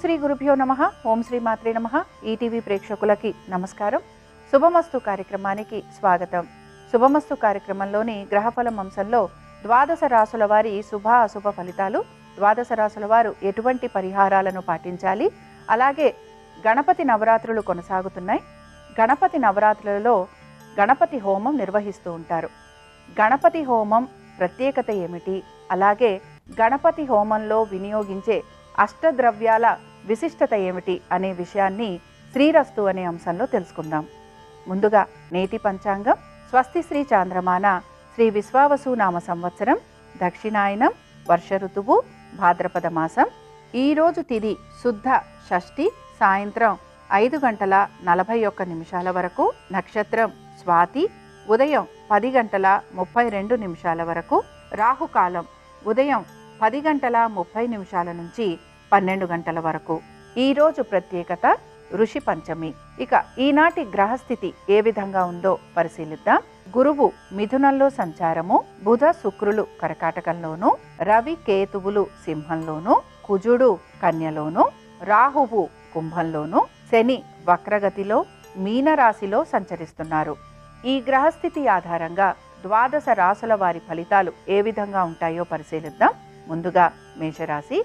శ్రీ గురుభ్యో నమః. ఓం శ్రీ మాత్రే నమః. ఈటీవీ ప్రేక్షకులకి నమస్కారం. శుభమస్తు కార్యక్రమానికి స్వాగతం. శుభమస్తు కార్యక్రమంలోని గ్రహఫలం అంశంలో ద్వాదశ రాసుల వారి శుభ అశుభ ఫలితాలు, ద్వాదశ రాసుల వారు ఎటువంటి పరిహారాలను పాటించాలి, అలాగే గణపతి నవరాత్రులు కొనసాగుతున్నాయి. గణపతి నవరాత్రులలో గణపతి హోమం నిర్వహిస్తూ ఉంటారు. గణపతి హోమం ప్రత్యేకత ఏమిటి, అలాగే గణపతి హోమంలో వినియోగించే అష్టద్రవ్యాల విశిష్టత ఏమిటి అనే విషయాన్ని శ్రీరస్తు అనే అంశంలో తెలుసుకుందాం. ముందుగా నేటి పంచాంగం. స్వస్తి శ్రీ చాంద్రమాన శ్రీ విశ్వావసు నామ సంవత్సరం, దక్షిణాయనం, వర్ష ఋతువు, భాద్రపద మాసం. ఈరోజు తిథి శుద్ధ షష్ఠి, సాయంత్రం 5:41 వరకు. నక్షత్రం స్వాతి, ఉదయం 10:32 వరకు. రాహుకాలం ఉదయం 10:30 నుంచి 12 వరకు. ఈరోజు ప్రత్యేకత ఋషి పంచమి. ఇక ఈనాటి గ్రహస్థితి ఏ విధంగా ఉందో పరిశీలిద్దాం. గురువు మిథునంలో సంచారము, బుధ శుక్రులు కర్కాటకంలోను, రవి కేతువులు సింహంలోను, కుజుడు కన్యలోను, రాహువు కుంభంలోను, శని వక్రగతిలో మీనరాశిలో సంచరిస్తున్నారు. ఈ గ్రహస్థితి ఆధారంగా ద్వాదశ రాసుల వారి ఫలితాలు ఏ విధంగా ఉంటాయో పరిశీలిద్దాం. ముందుగా మేషరాశి.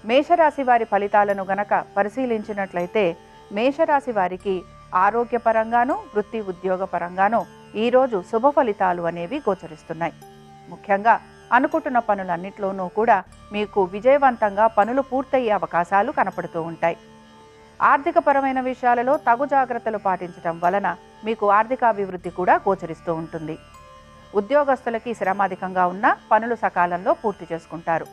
మేషరాశి వారి ఫలితాలను గనక పరిశీలించినట్లయితే మేషరాశి వారికి ఆరోగ్యపరంగాను, వృత్తి ఉద్యోగ పరంగాను ఈరోజు శుభ ఫలితాలు అనేవి గోచరిస్తున్నాయి. ముఖ్యంగా అనుకుంటున్న పనులన్నిట్లోనూ కూడా మీకు విజయవంతంగా పనులు పూర్తయ్యే అవకాశాలు కనపడుతూ ఉంటాయి. ఆర్థికపరమైన విషయాలలో తగు జాగ్రత్తలు పాటించడం వలన మీకు ఆర్థికాభివృద్ధి కూడా గోచరిస్తూ ఉంటుంది. ఉద్యోగస్తులకి శ్రమ అధికంగా ఉన్న పనులు సకాలంలో పూర్తి చేసుకుంటారు.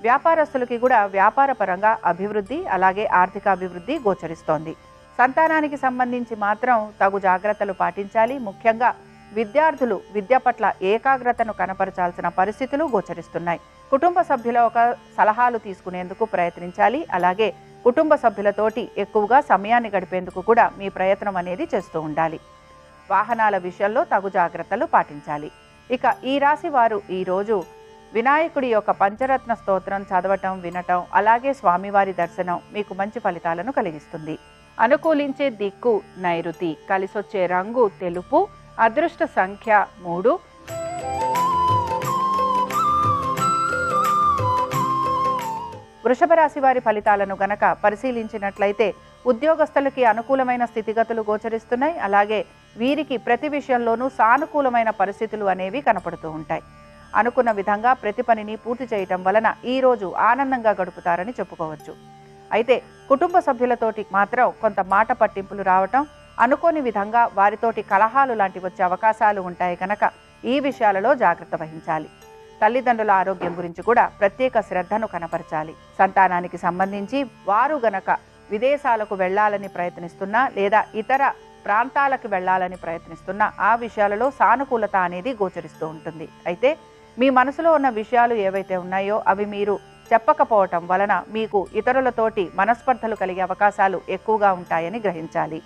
వ్యాపారస్తులకి కూడా వ్యాపార పరంగా అభివృద్ధి, అలాగే ఆర్థికాభివృద్ధి గోచరిస్తోంది. సంతానానికి సంబంధించి మాత్రం తగు జాగ్రత్తలు పాటించాలి. ముఖ్యంగా విద్యార్థులు విద్య పట్ల ఏకాగ్రతను కనపరచాల్సిన పరిస్థితులు గోచరిస్తున్నాయి. కుటుంబ సభ్యుల సలహాలు తీసుకునేందుకు ప్రయత్నించాలి. అలాగే కుటుంబ సభ్యులతోటి ఎక్కువగా సమయాన్ని గడిపేందుకు కూడా మీ ప్రయత్నం అనేది చేస్తూ ఉండాలి. వాహనాల విషయంలో తగు జాగ్రత్తలు పాటించాలి. ఇక ఈ రాశి వారు ఈరోజు వినాయకుడి యొక్క పంచరత్న స్తోత్రం చదవటం, వినటం, అలాగే స్వామివారి దర్శనం మీకు మంచి ఫలితాలను కలిగిస్తుంది. అనుకూలించే దిక్కు నైరుతి, కలిసొచ్చే రంగు తెలుపు, అదృష్ట సంఖ్య 3. వృషభ రాశి వారి ఫలితాలను గనక పరిశీలించినట్లయితే ఉద్యోగస్తులకి అనుకూలమైన స్థితిగతులు గోచరిస్తున్నాయి. అలాగే వీరికి ప్రతి విషయంలోనూ సానుకూలమైన పరిస్థితులు అనేవి కనపడుతూ ఉంటాయి. అనుకున్న విధంగా ప్రతి పనిని పూర్తి చేయటం వలన ఈరోజు ఆనందంగా గడుపుతారని చెప్పుకోవచ్చు. అయితే కుటుంబ సభ్యులతోటి మాత్రం కొంత మాట పట్టింపులు రావటం, అనుకోని విధంగా వారితోటి కలహాలు లాంటివి వచ్చే అవకాశాలు ఉంటాయి కనుక ఈ విషయాలలో జాగ్రత్త వహించాలి. తల్లిదండ్రుల ఆరోగ్యం గురించి కూడా ప్రత్యేక శ్రద్ధను కనపరచాలి. సంతానానికి సంబంధించి వారు గనక విదేశాలకు వెళ్లాలని ప్రయత్నిస్తున్నా లేదా ఇతర ప్రాంతాలకు వెళ్లాలని ప్రయత్నిస్తున్నా ఆ విషయాలలో సానుకూలత అనేది గోచరిస్తూ ఉంటుంది. అయితే మీ మనసులో ఉన్న విషయాలు ఏవైతే ఉన్నాయో అవి మీరు చెప్పకపోవటం వలన మీకు ఇతరులతోటి మనస్పర్ధలు కలిగే అవకాశాలు ఎక్కువగా ఉంటాయని గ్రహించాలి.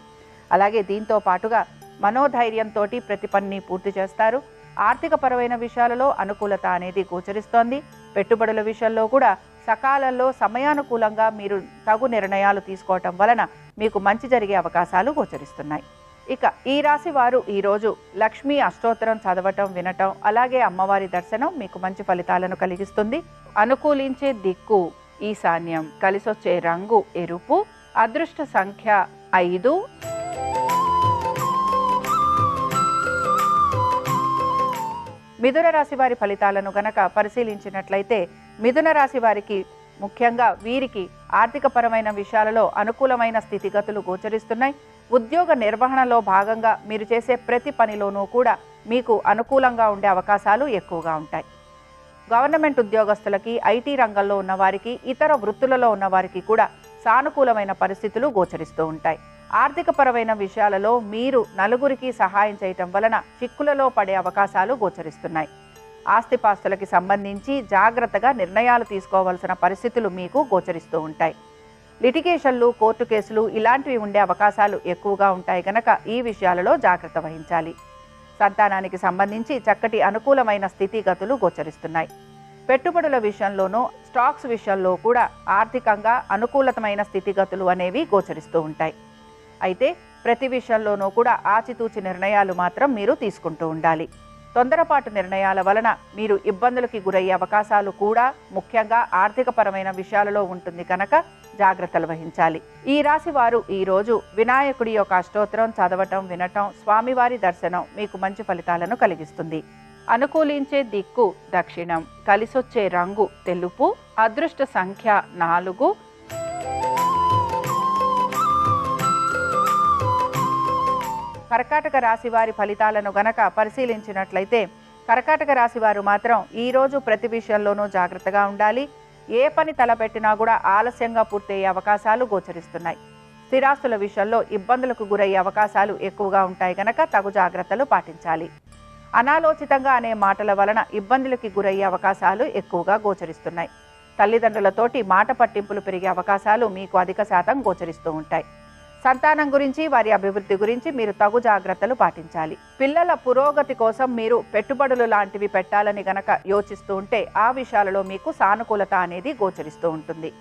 అలాగే దీంతో పాటుగా మనోధైర్యంతో ప్రతి పనిని పూర్తి చేస్తారు. ఆర్థికపరమైన విషయాలలో అనుకూలత అనేది గోచరిస్తోంది. పెట్టుబడుల విషయంలో కూడా సకాలంలో సమయానుకూలంగా మీరు తగు నిర్ణయాలు తీసుకోవటం వలన మీకు మంచి జరిగే అవకాశాలు గోచరిస్తున్నాయి. ఇక ఈ రాశి వారు ఈరోజు లక్ష్మీ అష్టోత్తరం చదవటం, వినటం, అలాగే అమ్మవారి దర్శనం మీకు మంచి ఫలితాలను కలిగిస్తుంది. అనుకూలించే దిక్కు ఈశాన్యం, కలిసొచ్చే రంగు ఎరుపు, అదృష్ట సంఖ్య 5. మిథున రాశి వారి ఫలితాలను గనక పరిశీలించినట్లయితే మిథున రాశి వారికి ముఖ్యంగా వీరికి ఆర్థికపరమైన విషయాలలో అనుకూలమైన స్థితిగతులు గోచరిస్తున్నాయి. ఉద్యోగ నిర్వహణలో భాగంగా మీరు చేసే ప్రతి పనిలోనూ కూడా మీకు అనుకూలంగా ఉండే అవకాశాలు ఎక్కువగా ఉంటాయి. గవర్నమెంట్ ఉద్యోగస్తులకి, ఐటీ రంగంలో ఉన్నవారికి, ఇతర వృత్తులలో ఉన్నవారికి కూడా సానుకూలమైన పరిస్థితులు గోచరిస్తూ ఉంటాయి. ఆర్థికపరమైన విషయాలలో మీరు నలుగురికి సహాయం చేయటం వలన చిక్కులలో పడే అవకాశాలు గోచరిస్తున్నాయి. ఆస్తిపాస్తులకి సంబంధించి జాగ్రత్తగా నిర్ణయాలు తీసుకోవాల్సిన పరిస్థితులు మీకు గోచరిస్తూ ఉంటాయి. లిటిగేషన్లు, కోర్టు కేసులు ఇలాంటివి ఉండే అవకాశాలు ఎక్కువగా ఉంటాయి కనుక ఈ విషయాలలో జాగ్రత్త వహించాలి. సంతానానికి సంబంధించి చక్కటి అనుకూలమైన స్థితిగతులు గోచరిస్తున్నాయి. పెట్టుబడుల విషయంలోనూ స్టాక్స్ విషయంలో కూడా ఆర్థికంగా అనుకూలమైన స్థితిగతులు అనేవి గోచరిస్తూ ఉంటాయి. అయితే ప్రతి విషయంలోనూ కూడా ఆచితూచి నిర్ణయాలు మాత్రం మీరు తీసుకుంటూ ఉండాలి. తొందరపాటు నిర్ణయాల వలన మీరు ఇబ్బందులకి గురయ్యే అవకాశాలు కూడా ముఖ్యంగా ఆర్థికపరమైన విషయాలలో ఉంటుంది కనుక జాగ్రత్తలు వహించాలి. ఈ రాశి వారు ఈరోజు వినాయకుడి యొక్క అష్టోత్తరం చదవటం, వినటం, స్వామివారి దర్శనం మీకు మంచి ఫలితాలను కలిగిస్తుంది. అనుకూలించే దిక్కు దక్షిణం, కలిసొచ్చే రంగు తెలుపు, అదృష్ట సంఖ్య 4. కర్కాటక రాశి వారి ఫలితాలను గనక పరిశీలించినట్లయితే కర్కాటక రాశి వారు మాత్రం ఈరోజు ప్రతి విషయంలోనూ జాగ్రత్తగా ఉండాలి. ఏ పని తలపెట్టినా కూడా ఆలస్యంగా పూర్తయ్యే అవకాశాలు గోచరిస్తున్నాయి. స్థిరాస్తుల విషయంలో ఇబ్బందులకు గురయ్యే అవకాశాలు ఎక్కువగా ఉంటాయి కనుక తగు జాగ్రత్తలు పాటించాలి. అనాలోచితంగా అనే మాటల వలన ఇబ్బందులకి గురయ్యే అవకాశాలు ఎక్కువగా గోచరిస్తున్నాయి. తల్లిదండ్రులతోటి మాట పట్టింపులు పెరిగే అవకాశాలు మీకు అధిక శాతం గోచరిస్తూ ఉంటాయి. సంతానం గురించి, వారి అభివృద్ధి గురించి మీరు తగు జాగ్రత్తలు పాటించాలి. పిల్లల పురోగతి కోసం మీరు పెట్టుబడులు లాంటివి పెట్టాలని గనక యోచిస్తూ ఉంటే ఆ విషయాలలో మీకు సానుకూలత అనేది గోచరిస్తూ ఉంటుంది.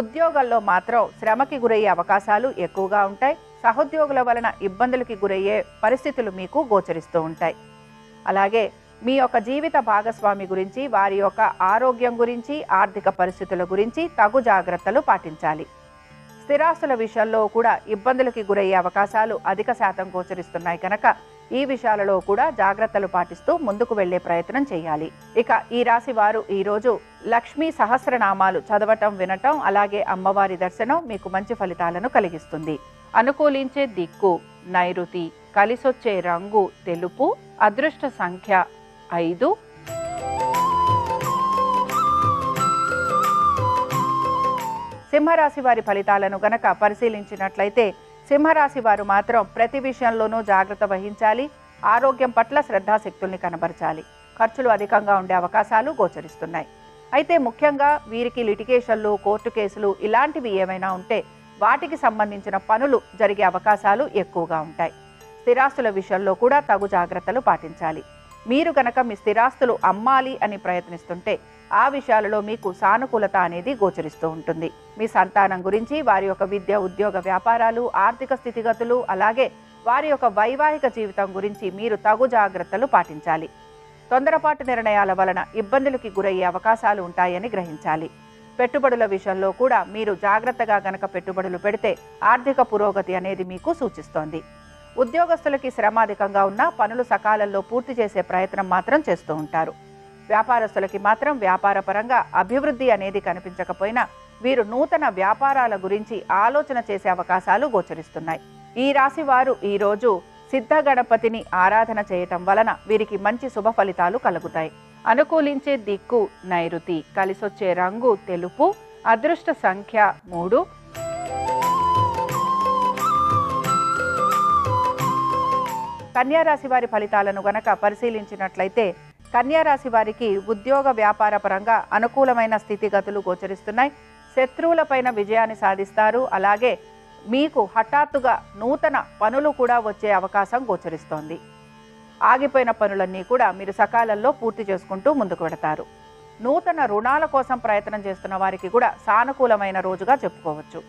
ఉద్యోగాల్లో మాత్రం శ్రమకి గురయ్యే అవకాశాలు ఎక్కువగా ఉంటాయి. సహోద్యోగుల వలన ఇబ్బందులకి గురయ్యే పరిస్థితులు మీకు గోచరిస్తూ ఉంటాయి. అలాగే మీ యొక్క జీవిత భాగస్వామి గురించి, వారి యొక్క ఆరోగ్యం గురించి, ఆర్థిక పరిస్థితుల గురించి తగు జాగ్రత్తలు పాటించాలి. స్థిరాస్తుల విషయంలో కూడా ఇబ్బందులకి గురయ్యే అవకాశాలు అధిక శాతం గోచరిస్తున్నాయి కనుక ఈ విషయాలలో కూడా జాగ్రత్తలు పాటిస్తూ ముందుకు వెళ్లే ప్రయత్నం చేయాలి. ఇక ఈ రాశి వారు ఈరోజు లక్ష్మీ సహస్రనామాలు చదవటం, వినటం, అలాగే అమ్మవారి దర్శనం మీకు మంచి ఫలితాలను కలిగిస్తుంది. అనుకూలించే దిక్కు నైరుతి, కలిసొచ్చే రంగు తెలుపు, అదృష్ట సంఖ్య 5. సింహరాశి వారి ఫలితాలను గనక పరిశీలించినట్లయితే సింహరాశి వారు మాత్రం ప్రతి విషయంలోనూ జాగ్రత్త వహించాలి. ఆరోగ్యం పట్ల శ్రద్ధాశక్తుల్ని కనబరచాలి. ఖర్చులు అధికంగా ఉండే అవకాశాలు గోచరిస్తున్నాయి. అయితే ముఖ్యంగా వీరికి లిటిగేషన్లు, కోర్టు కేసులు ఇలాంటివి ఏమైనా ఉంటే వాటికి సంబంధించిన పనులు జరిగే అవకాశాలు ఎక్కువగా ఉంటాయి. స్థిరాస్తుల విషయంలో కూడా తగు జాగ్రత్తలు పాటించాలి. మీరు గనక మీ స్థిరాస్తులు అమ్మాలి అని ప్రయత్నిస్తుంటే ఆ విషయాలలో మీకు సానుకూలత అనేది గోచరిస్తూ ఉంటుంది. మీ సంతానం గురించి, వారి యొక్క విద్య, ఉద్యోగ, వ్యాపారాలు, ఆర్థిక స్థితిగతులు, అలాగే వారి యొక్క వైవాహిక జీవితం గురించి మీరు తగు జాగ్రత్తలు పాటించాలి. తొందరపాటు నిర్ణయాల వలన ఇబ్బందులకి గురయ్యే అవకాశాలు ఉంటాయని గ్రహించాలి. పెట్టుబడుల విషయంలో కూడా మీరు జాగ్రత్తగా గనక పెట్టుబడులు పెడితే ఆర్థిక పురోగతి అనేది మీకు సూచిస్తోంది. ఉద్యోగస్తులకి శ్రమ అధికంగా ఉన్నా పనులు సకాలంలో పూర్తి చేసే ప్రయత్నం మాత్రం చేస్తూ ఉంటారు. వ్యాపారస్తులకి మాత్రం వ్యాపార పరంగా అభివృద్ధి అనేది కనిపించకపోయినా వీరు నూతన వ్యాపారాల గురించి ఆలోచన చేసే అవకాశాలు గోచరిస్తున్నాయి. ఈ రాశి వారు ఈరోజు సిద్ధ గణపతిని ఆరాధన చేయటం వలన వీరికి మంచి శుభ ఫలితాలు కలుగుతాయి. అనుకూలించే దిక్కు నైరుతి, కలిసొచ్చే రంగు తెలుపు, అదృష్ట సంఖ్య 3. కన్యారాశి వారి ఫలితాలను గనక పరిశీలించినట్లయితే కన్యారాశి వారికి ఉద్యోగ, వ్యాపార పరంగా అనుకూలమైన స్థితిగతులు గోచరిస్తున్నాయి. శత్రువులపైన విజయాన్ని సాధిస్తారు. అలాగే మీకు హఠాత్తుగా నూతన పనులు కూడా వచ్చే అవకాశం గోచరిస్తోంది. ఆగిపోయిన పనులన్నీ కూడా మీరు సకాలంలో పూర్తి చేసుకుంటూ ముందుకు వెడతారు. నూతన రుణాల కోసం ప్రయత్నం చేస్తున్న వారికి కూడా సానుకూలమైన రోజుగా చెప్పుకోవచ్చు.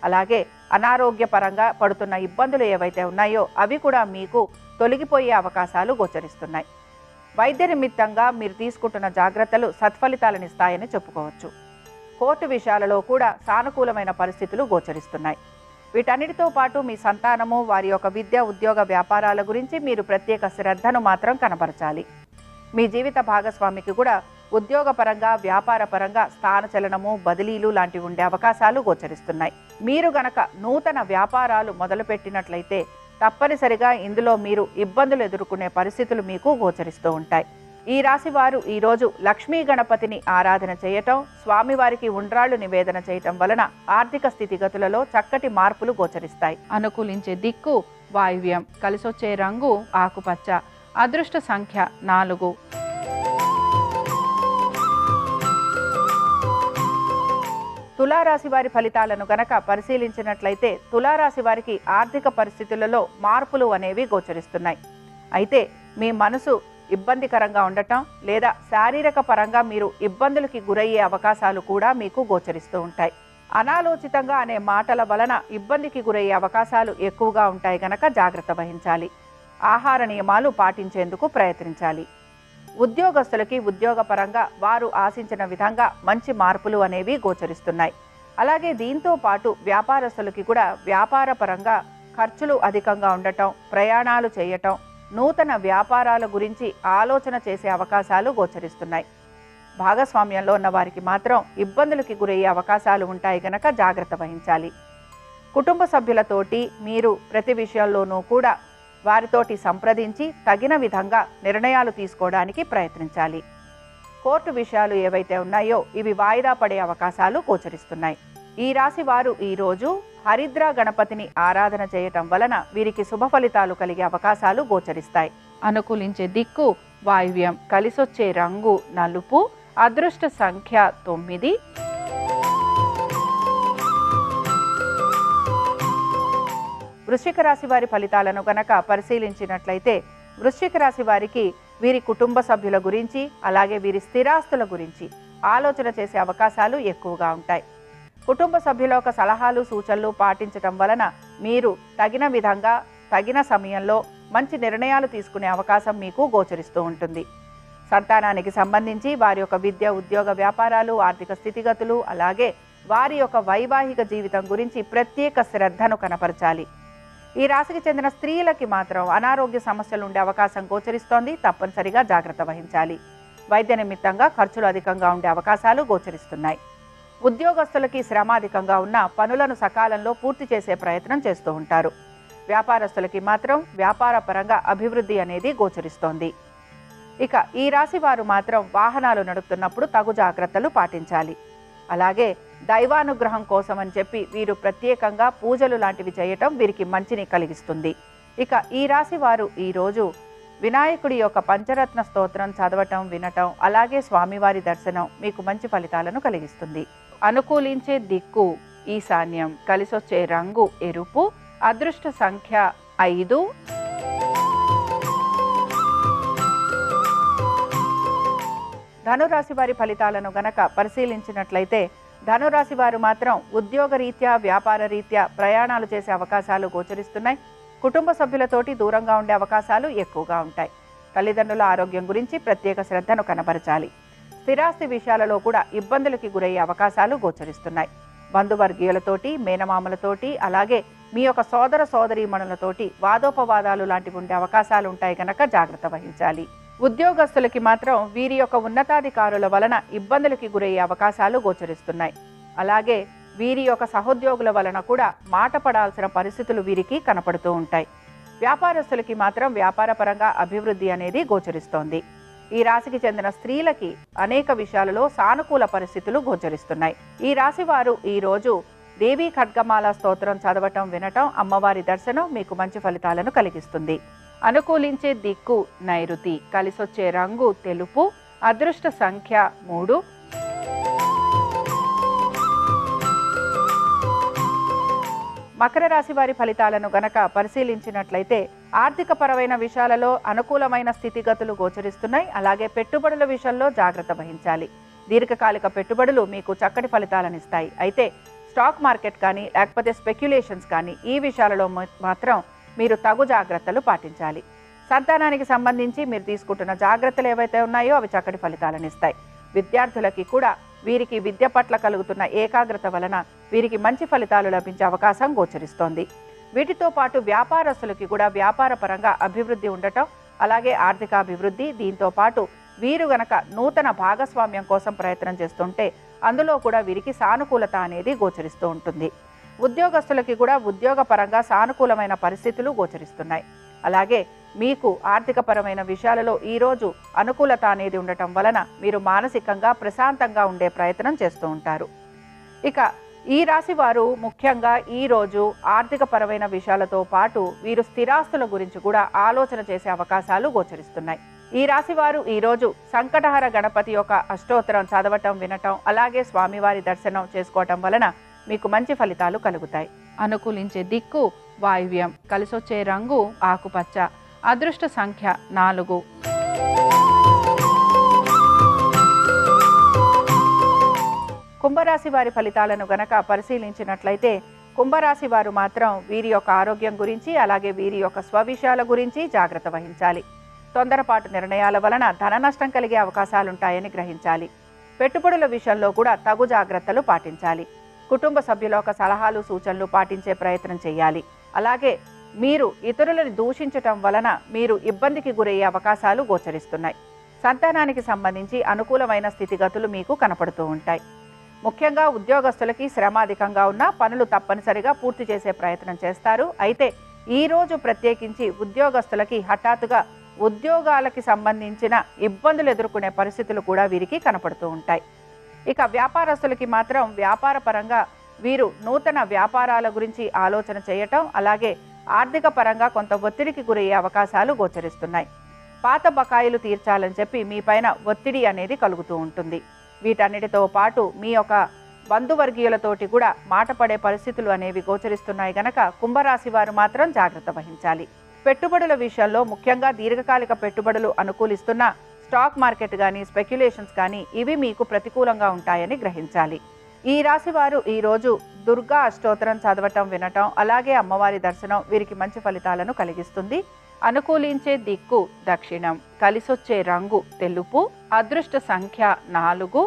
అలాగే అనారోగ్యపరంగా పడుతున్న ఇబ్బందులు ఏవైతే ఉన్నాయో అవి కూడా మీకు తొలగిపోయే అవకాశాలు గోచరిస్తున్నాయి. వైద్య నిమిత్తంగా మీరు తీసుకుంటున్న జాగ్రత్తలు సత్ఫలితాలనిస్తాయని చెప్పుకోవచ్చు. కోర్టు విషయాలలో కూడా సానుకూలమైన పరిస్థితులు గోచరిస్తున్నాయి. వీటన్నిటితో పాటు మీ సంతానము, వారి యొక్క విద్య, ఉద్యోగ, వ్యాపారాల గురించి మీరు ప్రత్యేక శ్రద్ధను మాత్రం కనబరచాలి. మీ జీవిత భాగస్వామికి కూడా ఉద్యోగపరంగా, వ్యాపార పరంగా స్థానచలనము, బదిలీలు లాంటివి ఉండే అవకాశాలు గోచరిస్తున్నాయి. మీరు గనక నూతన వ్యాపారాలు మొదలుపెట్టినట్లయితే తప్పనిసరిగా ఇందులో మీరు ఇబ్బందులు ఎదుర్కొనే పరిస్థితులు మీకు గోచరిస్తూ ఉంటాయి. ఈ రాశి వారు ఈరోజు లక్ష్మీ గణపతిని ఆరాధన చేయటం, స్వామివారికి ఉండ్రాళ్లు నివేదన చేయటం వలన ఆర్థిక స్థితిగతులలో చక్కటి మార్పులు గోచరిస్తాయి. అనుకూలించే దిక్కు వాయువ్యం, కలిసొచ్చే రంగు ఆకుపచ్చ, అదృష్ట సంఖ్య 4. తులారాశి వారి ఫలితాలను గనక పరిశీలించినట్లయితే తులారాశి వారికి ఆర్థిక పరిస్థితులలో మార్పులు అనేవి గోచరిస్తున్నాయి. అయితే మీ మనసు ఇబ్బందికరంగా ఉండటం లేదా శారీరక పరంగా మీరు ఇబ్బందులకి గురయ్యే అవకాశాలు కూడా మీకు గోచరిస్తూ ఉంటాయి. అనాలోచితంగా అనే మాటల వలన ఇబ్బందికి గురయ్యే అవకాశాలు ఎక్కువగా ఉంటాయి గనక జాగ్రత్త వహించాలి. ఆహార నియమాలు పాటించేందుకు ప్రయత్నించాలి. ఉద్యోగస్తులకి ఉద్యోగపరంగా వారు ఆశించిన విధంగా మంచి మార్పులు అనేవి గోచరిస్తున్నాయి. అలాగే దీంతో పాటు వ్యాపారస్తులకి కూడా వ్యాపార పరంగా ఖర్చులు అధికంగా ఉండటం, ప్రయాణాలు చేయటం, నూతన వ్యాపారాల గురించి ఆలోచన చేసే అవకాశాలు గోచరిస్తున్నాయి. భాగస్వామ్యంలో ఉన్న వారికి మాత్రం ఇబ్బందులకి గురయ్యే అవకాశాలు ఉంటాయి గనక జాగ్రత్త వహించాలి. కుటుంబ సభ్యులతోటి మీరు ప్రతి విషయంలోనూ కూడా వారితోటి సంప్రదించి తగిన విధంగా నిర్ణయాలు తీసుకోవడానికి ప్రయత్నించాలి. కోర్టు విషయాలు ఏవైతే ఉన్నాయో ఇవి వాయిదా పడే అవకాశాలు గోచరిస్తున్నాయి. ఈ రాశి వారు ఈరోజు హరిద్ర గణపతిని ఆరాధన చేయటం వలన వీరికి శుభ ఫలితాలు కలిగే అవకాశాలు గోచరిస్తాయి. అనుకూలించే దిక్కు వాయువ్యం, కలిసొచ్చే రంగు నలుపు, అదృష్ట సంఖ్య 9. వృశ్చిక రాశి వారి ఫలితాలను గనక పరిశీలించినట్లయితే వృశ్చిక రాశి వారికి వీరి కుటుంబ సభ్యుల గురించి అలాగే వీరి స్థిరాస్తుల గురించి ఆలోచన చేసే అవకాశాలు ఎక్కువగా ఉంటాయి. కుటుంబ సభ్యుల యొక్క సలహాలు సూచనలు పాటించటం వలన మీరు తగిన విధంగా తగిన సమయంలో మంచి నిర్ణయాలు తీసుకునే అవకాశం మీకు గోచరిస్తూ ఉంటుంది. సంతానానికి సంబంధించి వారి యొక్క విద్య, ఉద్యోగ, వ్యాపారాలు, ఆర్థిక స్థితిగతులు అలాగే వారి యొక్క వైవాహిక జీవితం గురించి ప్రత్యేక శ్రద్ధను కనపరచాలి. ఈ రాశికి చెందిన స్త్రీలకి మాత్రం అనారోగ్య సమస్యలు ఉండే అవకాశం గోచరిస్తోంది. తప్పనిసరిగా జాగ్రత్త వహించాలి. వైద్య నిమిత్తంగా ఖర్చులు అధికంగా ఉండే అవకాశాలు గోచరిస్తున్నాయి. ఉద్యోగస్తులకి శ్రమ అధికంగా ఉన్న పనులను సకాలంలో పూర్తి చేసే ప్రయత్నం చేస్తూ ఉంటారు. వ్యాపారస్తులకి మాత్రం వ్యాపార పరంగా అభివృద్ధి అనేది గోచరిస్తోంది. ఇక ఈ రాశి వారు మాత్రం వాహనాలు నడుపుతున్నప్పుడు తగు జాగ్రత్తలు పాటించాలి. అలాగే దైవానుగ్రహం కోసం అని చెప్పి వీరు ప్రత్యేకంగా పూజలు లాంటివి చేయటం వీరికి మంచిని కలిగిస్తుంది. ఇక ఈ రాశి వారు ఈరోజు వినాయకుడి యొక్క పంచరత్న స్తోత్రం చదవటం, వినటం అలాగే స్వామివారి దర్శనం మీకు మంచి ఫలితాలను కలిగిస్తుంది. అనుకూలించే దిక్కు ఈశాన్యం, కలిసొచ్చే రంగు ఎరుపు, అదృష్ట సంఖ్య 5. ధనురాశి వారి ఫలితాలను గనక పరిశీలించినట్లయితే ధనురాశి వారు మాత్రం ఉద్యోగ రీత్యా, వ్యాపార రీత్యా ప్రయాణాలు చేసే అవకాశాలు గోచరిస్తున్నాయి. కుటుంబ సభ్యులతోటి దూరంగా ఉండే అవకాశాలు ఎక్కువగా ఉంటాయి. తల్లిదండ్రుల ఆరోగ్యం గురించి ప్రత్యేక శ్రద్ధను కనబరచాలి. స్థిరాస్తి విషయాలలో కూడా ఇబ్బందులకి గురయ్యే అవకాశాలు గోచరిస్తున్నాయి. బంధువర్గీయులతోటి, మేనమామలతోటి అలాగే మీ యొక్క సోదర సోదరీమణులతోటి వాదోపవాదాలు లాంటివి ఉండే అవకాశాలు ఉంటాయి కనుక జాగ్రత్త వహించాలి. ఉద్యోగస్తులకి మాత్రం వీరి యొక్క ఉన్నతాధికారుల వలన ఇబ్బందులకి గురయ్యే అవకాశాలు గోచరిస్తున్నాయి. అలాగే వీరి యొక్క సహోద్యోగుల వలన కూడా మాట పడాల్సిన పరిస్థితులు వీరికి కనపడుతూ ఉంటాయి. వ్యాపారస్తులకి మాత్రం వ్యాపార పరంగా అభివృద్ధి అనేది గోచరిస్తోంది. ఈ రాశికి చెందిన స్త్రీలకి అనేక విషయాలలో సానుకూల పరిస్థితులు గోచరిస్తున్నాయి. ఈ రాశి వారు ఈరోజు దేవీ ఖడ్గమాల స్తోత్రం చదవటం, వినటం, అమ్మవారి దర్శనం మీకు మంచి ఫలితాలను కలిగిస్తుంది. అనుకూలించే దిక్కు నైరుతి, కలిసొచ్చే రంగు తెలుపు, అదృష్ట సంఖ్య 3. మకర రాశి వారి ఫలితాలను గనక పరిశీలించినట్లయితే ఆర్థిక పరమైన విషయాలలో అనుకూలమైన స్థితిగతులు గోచరిస్తున్నాయి. అలాగే పెట్టుబడుల విషయంలో జాగ్రత్త వహించాలి. దీర్ఘకాలిక పెట్టుబడులు మీకు చక్కటి ఫలితాలను ఇస్తాయి. అయితే స్టాక్ మార్కెట్ కానీ లేకపోతే స్పెక్యులేషన్స్ కానీ ఈ విషయాలలో మాత్రం మీరు తగు జాగ్రత్తలు పాటించాలి. సంతానానికి సంబంధించి మీరు తీసుకుంటున్న జాగ్రత్తలు ఏవైతే ఉన్నాయో అవి చక్కటి ఫలితాలను ఇస్తాయి. విద్యార్థులకి కూడా వీరికి విద్య పట్ల కలుగుతున్న ఏకాగ్రత వలన వీరికి మంచి ఫలితాలు లభించే అవకాశం గోచరిస్తోంది. వీటితో పాటు వ్యాపారస్తులకి కూడా వ్యాపార పరంగా అభివృద్ధి ఉండటం, అలాగే ఆర్థిక అభివృద్ధి, దీంతో పాటు వీరు గనక నూతన భాగస్వామ్యం కోసం ప్రయత్నం చేస్తుంటే అందులో కూడా వీరికి సానుకూలత అనేది గోచరిస్తూ ఉంటుంది. ఉద్యోగస్తులకి కూడా ఉద్యోగ పరంగా సానుకూలమైన పరిస్థితులు గోచరిస్తున్నాయి. అలాగే మీకు ఆర్థిక పరమైన విషయాలలో ఈరోజు అనుకూలత అనేది ఉండటం వలన మీరు మానసికంగా ప్రశాంతంగా ఉండే ప్రయత్నం చేస్తూ ఉంటారు. ఇక ఈ రాశి వారు ముఖ్యంగా ఈరోజు ఆర్థిక పరమైన విషయాలతో పాటు వీరు స్థిరాస్తుల గురించి కూడా ఆలోచన చేసే అవకాశాలు గోచరిస్తున్నాయి. ఈ రాశి వారు ఈరోజు సంకటహర గణపతి యొక్క అష్టోత్తరం చదవటం, వినటం అలాగే స్వామివారి దర్శనం చేసుకోవటం వలన మీకు మంచి ఫలితాలు కలుగుతాయి. అనుకూలించే దిక్కు వాయువ్యం, కలిసొచ్చే రంగు ఆకుపచ్చ, అదృష్ట సంఖ్య 4. కుంభరాశి వారి ఫలితాలను గనక పరిశీలించినట్లయితే కుంభరాశి వారు మాత్రం వీరి యొక్క ఆరోగ్యం గురించి అలాగే వీరి యొక్క స్వవిషయాల గురించి జాగ్రత్త వహించాలి. తొందరపాటు నిర్ణయాల వలన ధన నష్టం కలిగే అవకాశాలుంటాయని గ్రహించాలి. పెట్టుబడుల విషయంలో కూడా తగు జాగ్రత్తలు పాటించాలి. కుటుంబ సభ్యుల యొక్క సలహాలు సూచనలు పాటించే ప్రయత్నం చేయాలి. అలాగే మీరు ఇతరులను దూషించటం వలన మీరు ఇబ్బందికి గురయ్యే అవకాశాలు గోచరిస్తున్నాయి. సంతానానికి సంబంధించి అనుకూలమైన స్థితిగతులు మీకు కనపడుతూ ఉంటాయి. ముఖ్యంగా ఉద్యోగస్తులకి శ్రమ అధికంగా ఉన్న పనులు తప్పనిసరిగా పూర్తి చేసే ప్రయత్నం చేస్తారు. అయితే ఈరోజు ప్రత్యేకించి ఉద్యోగస్తులకి హఠాత్తుగా ఉద్యోగాలకి సంబంధించిన ఇబ్బందులు ఎదుర్కొనే పరిస్థితులు కూడా వీరికి కనపడుతూ ఉంటాయి. ఇక వ్యాపారస్తులకి మాత్రం వ్యాపార పరంగా వీరు నూతన వ్యాపారాల గురించి ఆలోచన చేయటం అలాగే ఆర్థిక పరంగా కొంత ఒత్తిడికి గురయ్యే అవకాశాలు గోచరిస్తున్నాయి. పాత బకాయిలు తీర్చాలని చెప్పి మీ పైన ఒత్తిడి అనేది కలుగుతూ ఉంటుంది. వీటన్నిటితో పాటు మీ యొక్క బంధువర్గీయులతోటి కూడా మాట పడే పరిస్థితులు అనేవి గోచరిస్తున్నాయి గనక కుంభరాశి వారు మాత్రం జాగ్రత్త వహించాలి. పెట్టుబడుల విషయంలో ముఖ్యంగా దీర్ఘకాలిక పెట్టుబడులు అనుకూలిస్తున్న స్టాక్ మార్కెట్ కానీ స్పెక్యులేషన్స్ కానీ ఇవి మీకు ప్రతికూలంగా ఉంటాయని గ్రహించాలి. ఈ రాశి వారు ఈరోజు దుర్గా అష్టోత్తరం చదవటం వినటం అలాగే అమ్మవారి దర్శనం వీరికి మంచి ఫలితాలను కలిగిస్తుంది. అనుకూలించే దిక్కు దక్షిణం, కలిసొచ్చే రంగు తెలుపు, అదృష్ట సంఖ్య 4.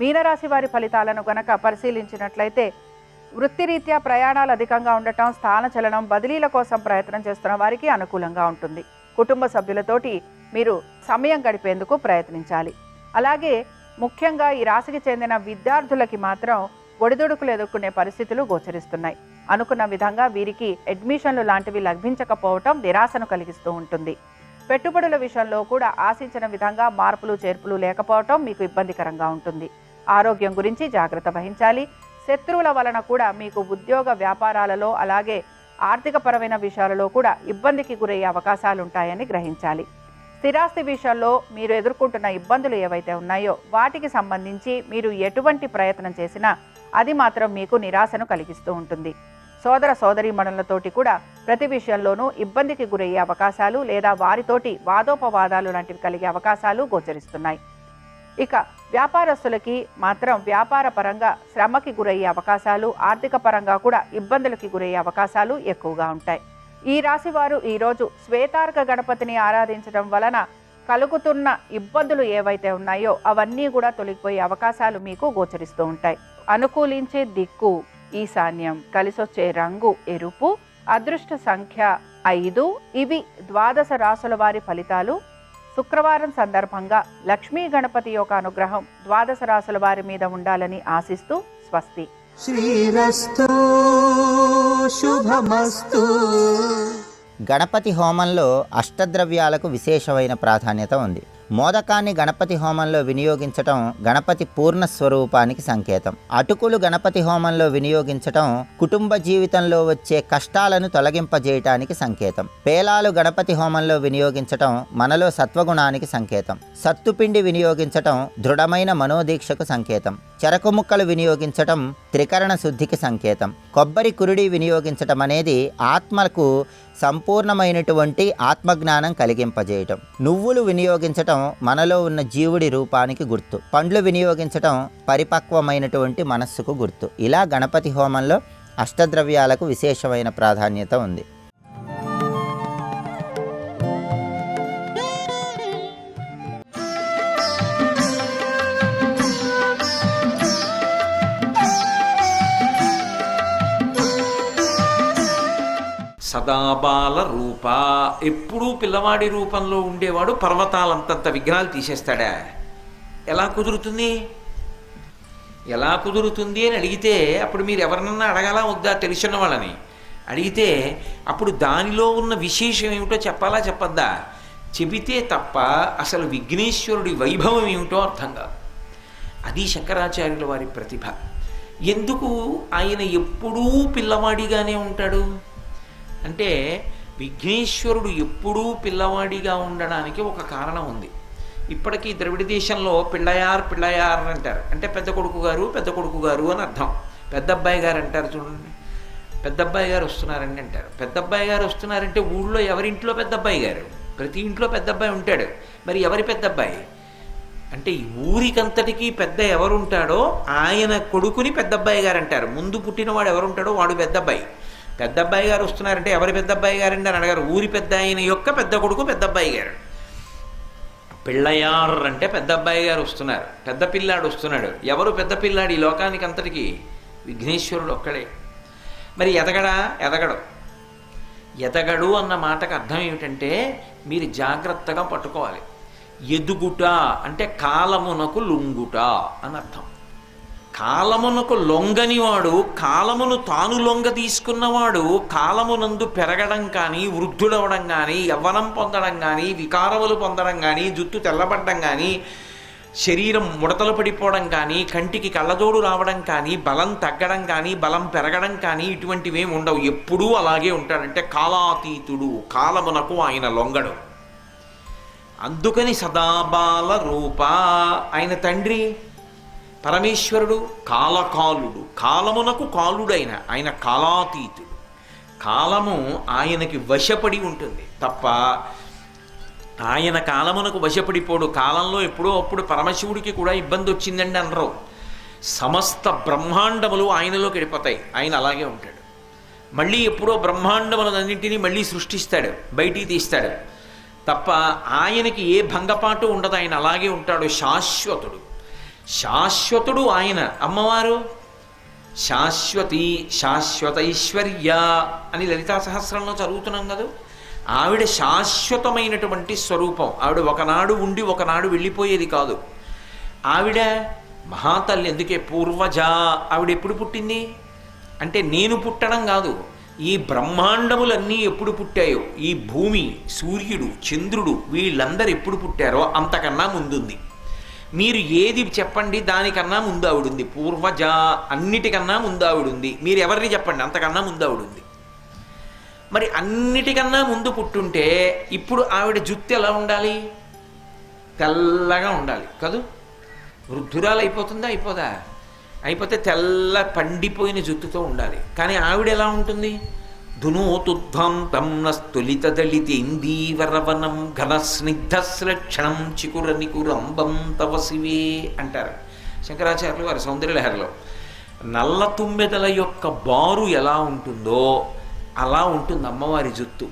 మీనరాశి వారి ఫలితాలను గనక పరిశీలించినట్లయితే వృత్తిరీత్యా ప్రయాణాలు అధికంగా ఉండటం, స్థానచలనం, బదిలీల కోసం ప్రయత్నం చేస్తున్న వారికి అనుకూలంగా ఉంటుంది. కుటుంబ సభ్యులతోటి మీరు సమయం గడిపేందుకు ప్రయత్నించాలి. అలాగే ముఖ్యంగా ఈ రాశికి చెందిన విద్యార్థులకి మాత్రం ఒడిదుడుకులు ఎదుర్కొనే పరిస్థితులు గోచరిస్తున్నాయి. అనుకున్న విధంగా వీరికి అడ్మిషన్లు లాంటివి లభించకపోవటం నిరాశను కలిగిస్తూ ఉంటుంది. పెట్టుబడుల విషయంలో కూడా ఆశించిన విధంగా మార్పులు చేర్పులు లేకపోవటం మీకు ఇబ్బందికరంగా ఉంటుంది. ఆరోగ్యం గురించి జాగ్రత్త వహించాలి. శత్రువుల వలన కూడా మీకు ఉద్యోగ వ్యాపారాలలో అలాగే ఆర్థికపరమైన విషయాలలో కూడా ఇబ్బందికి గురయ్యే అవకాశాలు ఉంటాయని గ్రహించాలి. స్థిరాస్తి విషయంలో మీరు ఎదుర్కొంటున్న ఇబ్బందులు ఏవైతే ఉన్నాయో వాటికి సంబంధించి మీరు ఎటువంటి ప్రయత్నం చేసినా అది మాత్రం మీకు నిరాశను కలిగిస్తూ ఉంటుంది. సోదర సోదరీమణులతోటి కూడా ప్రతి విషయంలోనూ ఇబ్బందికి గురయ్యే అవకాశాలు లేదా వారితోటి వాదోపవాదాలు లాంటివి కలిగే అవకాశాలు గోచరిస్తున్నాయి. ఇక వ్యాపారస్తులకి మాత్రం వ్యాపార పరంగా శ్రమకి గురయ్యే అవకాశాలు, ఆర్థిక పరంగా కూడా ఇబ్బందులకి గురయ్యే అవకాశాలు ఎక్కువగా ఉంటాయి. ఈ రాశి వారు ఈరోజు శ్వేతార్క గణపతిని ఆరాధించడం వలన కలుగుతున్న ఇబ్బందులు ఏవైతే ఉన్నాయో అవన్నీ కూడా తొలగిపోయే అవకాశాలు మీకు గోచరిస్తూ ఉంటాయి. అనుకూలించే దిక్కు ఈశాన్యం, కలిసొచ్చే రంగు ఎరుపు, అదృష్ట సంఖ్య 5. ఇవి 12 రాశుల వారి ఫలితాలు. శుక్రవారం సందర్భంగా లక్ష్మీ గణపతి యొక్క అనుగ్రహం 12 రాశుల వారి మీద ఉండాలని ఆశిస్తూ స్వస్తి. శ్రీరస్తు శుభమస్తు. గణపతి హోమంలో అష్టద్రవ్యాలకు విశేషమైన ప్రాధాన్యత ఉంది. మోదకాన్ని గణపతి హోమంలో వినియోగించటం గణపతి పూర్ణ స్వరూపానికి సంకేతం. అటుకులు గణపతి హోమంలో వినియోగించటం కుటుంబ జీవితంలో వచ్చే కష్టాలను తొలగింపజేయటానికి సంకేతం. పేలాలు గణపతి హోమంలో వినియోగించటం మనలో సత్వగుణానికి సంకేతం. సత్తుపిండి వినియోగించటం దృఢమైన మనోదీక్షకు సంకేతం. చెరకు ముక్కలు వినియోగించటం త్రికరణ శుద్ధికి సంకేతం. కొబ్బరి కురుడి వినియోగించటం అనేది ఆత్మలకు సంపూర్ణమైనటువంటి ఆత్మజ్ఞానం కలిగింపజేయటం. నువ్వులు వినియోగించటం మనలో ఉన్న జీవుడి రూపానికి గుర్తు. పండ్లు వినియోగించటం పరిపక్వమైనటువంటి మనస్సుకు గుర్తు. ఇలా గణపతి హోమంలో అష్టద్రవ్యాలకు విశేషమైన ప్రాధాన్యత ఉంది. సదాబాల రూప, ఎప్పుడూ పిల్లవాడి రూపంలో ఉండేవాడు పర్వతాలంతంత విగ్రహాలు తీసేస్తాడా? ఎలా కుదురుతుంది? ఎలా కుదురుతుంది అని అడిగితే అప్పుడు మీరు ఎవరినన్నా అడగాలా వద్దా? తెలిసిన వాళ్ళని అడిగితే అప్పుడు దానిలో ఉన్న విశేషం ఏమిటో చెప్పాలా చెప్పద్దా? చెబితే తప్ప అసలు విఘ్నేశ్వరుడి వైభవం ఏమిటో అర్థం కాదు. అది శంకరాచార్యుల వారి ప్రతిభ. ఎందుకు ఆయన ఎప్పుడూ పిల్లవాడిగానే ఉంటాడు అంటే విఘ్నేశ్వరుడు ఎప్పుడూ పిల్లవాడిగా ఉండడానికి ఒక కారణం ఉంది. ఇప్పటికీ ద్రవిడ దేశంలో పిళ్ళయార్ పిళ్ళయార్ అని అంటారు. అంటే పెద్ద కొడుకు గారు అని అర్థం. పెద్దబ్బాయి గారు అంటారు చూడండి, పెద్దబ్బాయి గారు వస్తున్నారండి అంటారు. పెద్దబ్బాయి గారు వస్తున్నారంటే ఊళ్ళో ఎవరింట్లో పెద్దబ్బాయి గారు? ప్రతి ఇంట్లో పెద్దబ్బాయి ఉంటాడు. మరి ఎవరి పెద్దబ్బాయి అంటే ఈ ఊరికంతటికీ పెద్ద ఎవరుంటాడో ఆయన కొడుకుని పెద్దబ్బాయి గారు అంటారు. ముందు పుట్టినవాడు ఎవరుంటాడో వాడు పెద్దబ్బాయి. పెద్దబ్బాయి గారు వస్తున్నారంటే ఎవరి పెద్దబ్బాయి గారండి అని అడగారు. ఊరి పెద్ద ఆయన యొక్క పెద్ద కొడుకు పెద్దబ్బాయి గారు. పిళ్ళయార్ అంటే పెద్దబ్బాయి గారు వస్తున్నారు, పెద్ద పిల్లాడు వస్తున్నాడు. ఎవరు పెద్ద పిల్లాడు ఈ లోకానికి అంతటికీ? విఘ్నేశ్వరుడు ఒక్కడే. మరి ఎదగడా? ఎదగడు అన్న మాటకు అర్థం ఏమిటంటే మీరు జాగ్రత్తగా పట్టుకోవాలి. ఎదుగుట అంటే కాలమునకు లొంగుట అని అర్థం. కాలమునకు లొంగనివాడు, కాలమును తాను లొంగ తీసుకున్నవాడు కాలమునందు పెరగడం కానీ, వృద్ధుడవడం కానీ, యవ్వనం పొందడం కానీ, వికారములు పొందడం కానీ, జుట్టు తెల్లబడ్డం కానీ, శరీరం ముడతలు పడిపోవడం కానీ, కంటికి కళ్ళజోడు రావడం కానీ, బలం తగ్గడం కానీ, బలం పెరగడం కానీ ఇటువంటివేమి ఉండవు. ఎప్పుడూ అలాగే ఉంటాడంటే కాలాతీతుడు, కాలమునకు ఆయన లొంగడు. అందుకని సదాబాల రూప. ఆయన తండ్రి పరమేశ్వరుడు కాలకాలుడు, కాలమునకు కాలుడైన ఆయన కాలాతీతుడు. కాలము ఆయనకి వశపడి ఉంటుంది తప్ప ఆయన కాలమునకు వశపడిపోడు. కాలంలో ఎప్పుడో అప్పుడు పరమశివుడికి కూడా ఇబ్బంది వచ్చిందండి అనరు. సమస్త బ్రహ్మాండములు ఆయనలోకి వెళ్ళిపోతాయి, ఆయన అలాగే ఉంటాడు. మళ్ళీ ఎప్పుడో బ్రహ్మాండములన్నింటినీ మళ్ళీ సృష్టిస్తాడు, బయటికి తీస్తాడు తప్ప ఆయనకి ఏ భంగపాటు ఉండదు. ఆయన అలాగే ఉంటాడు, శాశ్వతుడు. శాశ్వతుడు ఆయన. అమ్మవారు శాశ్వతి, శాశ్వతైశ్వర్య అని లలితా సహస్రంలో చదువుతున్నాం కదా. ఆవిడ శాశ్వతమైనటువంటి స్వరూపం. ఆవిడ ఒకనాడు ఉండి ఒకనాడు వెళ్ళిపోయేది కాదు. ఆవిడ మహాతల్లి. ఎందుకే పూర్వజ. ఆవిడ ఎప్పుడు పుట్టింది అంటే నేను పుట్టడం కాదు, ఈ బ్రహ్మాండములన్నీ ఎప్పుడు పుట్టాయో, ఈ భూమి, సూర్యుడు, చంద్రుడు వీళ్ళందరూ ఎప్పుడు పుట్టారో అంతకన్నా ముందుంది. మీరు ఏది చెప్పండి దానికన్నా ముందు ఆవిడుంది. పూర్వజ, అన్నిటికన్నా ముందు ఆవిడుంది. మీరు ఎవరిని చెప్పండి అంతకన్నా ముందు ఆవిడుంది. మరి అన్నిటికన్నా ముందు పుట్టుంటే ఇప్పుడు ఆవిడ జుత్తు ఎలా ఉండాలి? తెల్లగా ఉండాలి కదూ. వృద్ధురాలు అయిపోతుందా? అయిపోదా? అయిపోతే తెల్ల పండిపోయిన జుత్తుతో ఉండాలి. కానీ ఆవిడ ఎలా ఉంటుంది? ధునోతుధ్వాంతం నస్తులిత దళితేందీవరవనం ఘన స్నిగ్ధశ్లక్షణం చికుర నికురంబం తవ శివే అంటారు శంకరాచార్యులు వారి సౌందర్యలహరిలో. నల్ల తుమ్మెదల యొక్క బారు ఎలా ఉంటుందో అలా ఉంటుంది అమ్మవారి జుత్తు.